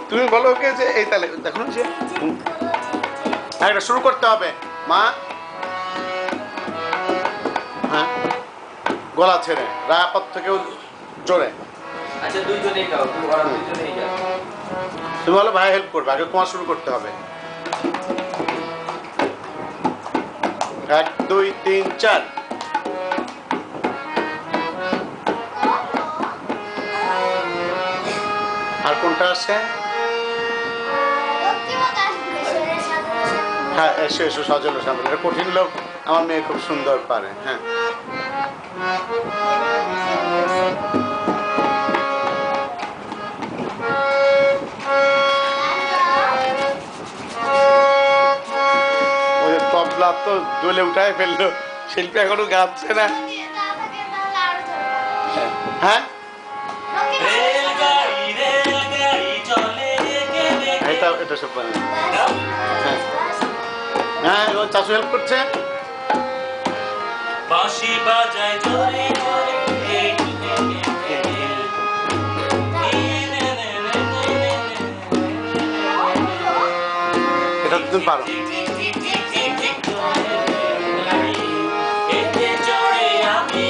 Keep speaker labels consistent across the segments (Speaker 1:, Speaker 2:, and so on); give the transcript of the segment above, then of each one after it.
Speaker 1: তুমি বলো ওকে যে এই তালে দেখো না, এটা শুরু করতে হবে মা। হ্যাঁ, গলা ছেড়ে রাপদ থেকেও জোরে।
Speaker 2: আচ্ছা দুইজনেই গাও, ওরা দুইজনেই গাও।
Speaker 1: তুমি বলো ভাই হেল্প করবে, আগে তোমার শুরু করতে হবে। 1 2 3 4। আর কোনটা আছে? হ্যাঁ, এসো এসো সাজানো সামনে। এটা কঠিন লোক, আমার মেয়ে খুব সুন্দর পারে। হ্যাঁ, ওই তবলা তো দোলে উঠায় ফেললো, শিল্পী এখনো গাচ্ছে না। হ্যাঁ, এটা এটা সব পারে। হ্যাঁ হ্যাঁ, ও চাচু হেল্প করছে।
Speaker 3: বাঁশি বাজায় জোরে জোরে,
Speaker 1: এটা তুমি পারো।
Speaker 3: এতে চড়ে আমি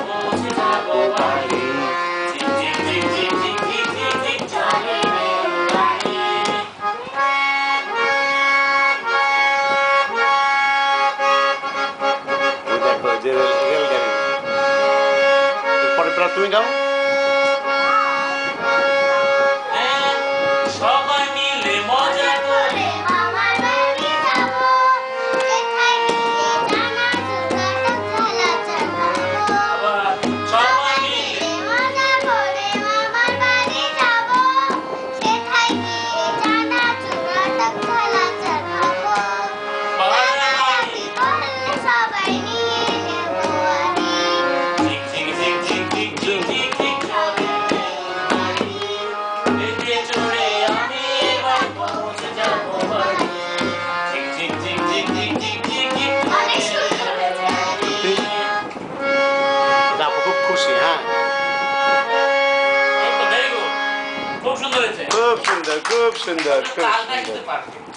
Speaker 3: পৌঁছে যাবো বাড়ি।
Speaker 1: দেখো যে রেলগাড়ি। পরে তুমি গাও।
Speaker 3: সবাই মিলে মজা করে সবাই মিলে
Speaker 1: খুব খুশি। হ্যাঁ,
Speaker 3: খুব সুন্দর হয়েছে,
Speaker 1: খুব সুন্দর খুব সুন্দর খুব
Speaker 3: তালটা
Speaker 1: সুন্দর।
Speaker 3: কিন্তু পারফেক্ট।